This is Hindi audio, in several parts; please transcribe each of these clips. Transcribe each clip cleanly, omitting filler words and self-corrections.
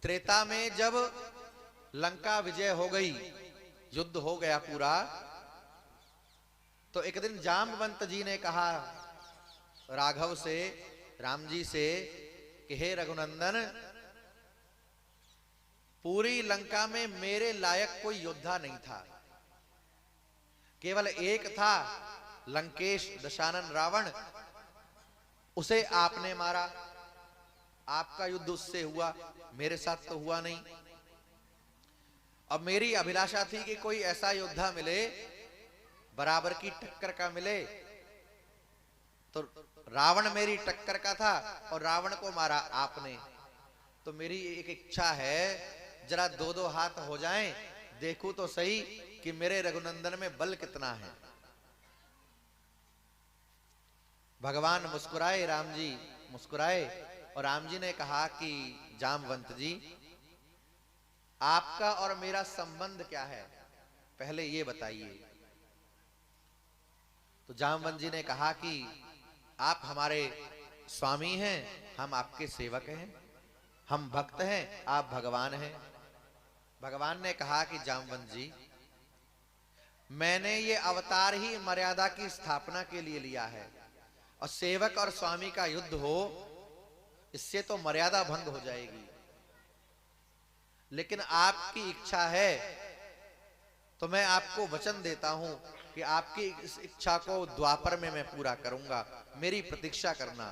त्रेता में जब लंका विजय हो गई, युद्ध हो गया पूरा, तो एक दिन जामवंत जी ने कहा राघव से, राम जी से कि हे रघुनंदन, पूरी लंका में मेरे लायक कोई योद्धा नहीं था, केवल एक था लंकेश दशानन रावण, उसे आपने मारा, आपका युद्ध उससे हुआ, मेरे साथ तो हुआ नहीं। अब मेरी अभिलाषा थी कि कोई ऐसा योद्धा मिले, बराबर की टक्कर का मिले। तो रावण मेरी टक्कर का था और रावण को मारा आपने, तो मेरी एक इच्छा है, जरा दो दो हाथ हो जाएं, देखूं तो सही कि मेरे रघुनंदन में बल कितना है। भगवान मुस्कुराए, राम जी मुस्कुराए और राम जी ने कहा कि जामवंत जी, आपका और मेरा संबंध क्या है, पहले ये बताइए। तो जामवंत जी ने कहा कि आप हमारे स्वामी हैं, हम आपके सेवक हैं, हम भक्त हैं, आप भगवान हैं। भगवान ने कहा कि जामवंत जी, मैंने ये अवतार ही मर्यादा की स्थापना के लिए लिया है, और सेवक और स्वामी का युद्ध हो, इससे तो मर्यादा भंग हो जाएगी। लेकिन आपकी इच्छा है तो मैं आपको वचन देता हूं कि आपकी इस इच्छा को द्वापर में मैं पूरा करूंगा, मेरी प्रतीक्षा करना।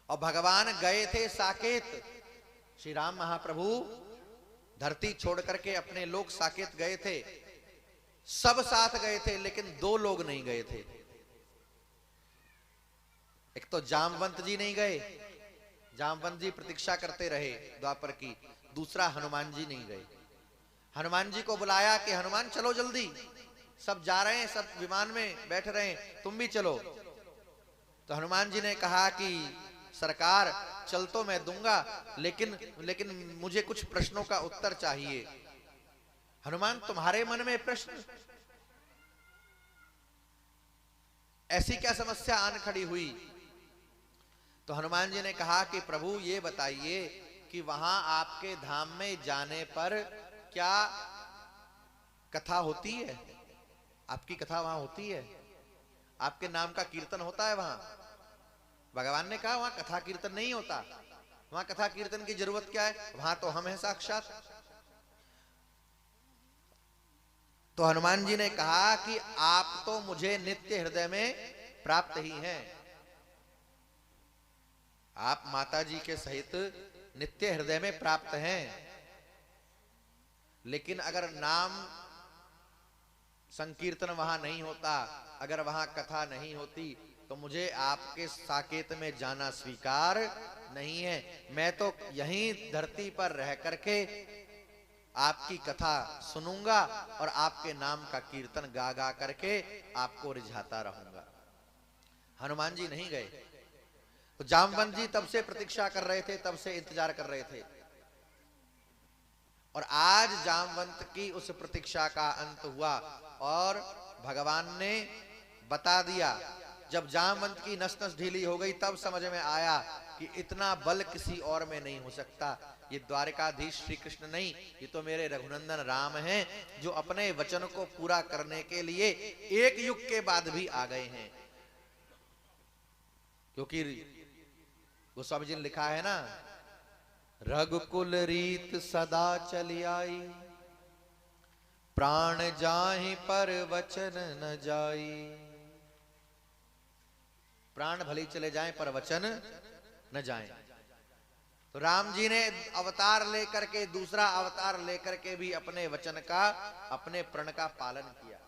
और भगवान गए थे साकेत, श्री राम महाप्रभु धरती छोड़ करके अपने लोग साकेत गए थे, सब साथ गए थे, लेकिन दो लोग नहीं गए थे। एक तो जामवंत जी नहीं गए, जामवंत जी प्रतीक्षा करते रहे द्वापर की, दूसरा हनुमान जी नहीं गए। हनुमान जी को बुलाया कि हनुमान चलो जल्दी, सब जा रहे हैं, सब विमान में बैठ रहे हैं, तुम भी चलो। तो हनुमान जी ने कहा कि सरकार चल तो मैं दूंगा, लेकिन मुझे कुछ प्रश्नों का उत्तर चाहिए। हनुमान, तुम्हारे मन में प्रश्न, ऐसी क्या समस्या आन खड़ी हुई? तो हनुमान जी ने कहा कि प्रभु ये बताइए कि वहां आपके धाम में जाने पर क्या कथा होती है? आपकी कथा वहां होती है? आपके नाम का कीर्तन होता है वहां? भगवान ने कहा वहां कथा कीर्तन नहीं होता, वहां कथा कीर्तन की जरूरत क्या है, वहां तो हम हैं साक्षात। तो हनुमान जी ने कहा कि आप तो मुझे नित्य हृदय में प्राप्त ही हैं, आप माता जी के सहित नित्य हृदय में प्राप्त हैं, लेकिन अगर नाम संकीर्तन वहां नहीं होता, अगर वहां कथा नहीं होती, तो मुझे आपके साकेत में जाना स्वीकार नहीं है। मैं तो यहीं धरती पर रह करके आपकी कथा सुनूंगा और आपके नाम का कीर्तन गा गा करके आपको रिझाता रहूंगा। हनुमान जी नहीं गए। तो जामवंत जी तब से प्रतीक्षा कर रहे थे, तब से इंतजार कर रहे थे, और आज जामवंत की उस प्रतीक्षा का अंत हुआ और भगवान ने बता दिया। जब जामवंत की नस नस ढीली हो गई, तब समझ में आया कि इतना बल किसी और में नहीं हो सकता, ये द्वारकाधीश श्री कृष्ण नहीं, ये तो मेरे रघुनंदन राम हैं, जो अपने वचन को पूरा करने के लिए एक युग के बाद भी आ गए हैं। क्योंकि गोस्वामी जी ने लिखा है ना, रघुकुल रीत सदा चली आई, प्राण जाहि पर वचन न जाई। प्राण भले चले जाएं पर वचन न जाएं। तो राम जी ने अवतार लेकर के, दूसरा अवतार लेकर के भी अपने वचन का, अपने प्रण का पालन किया।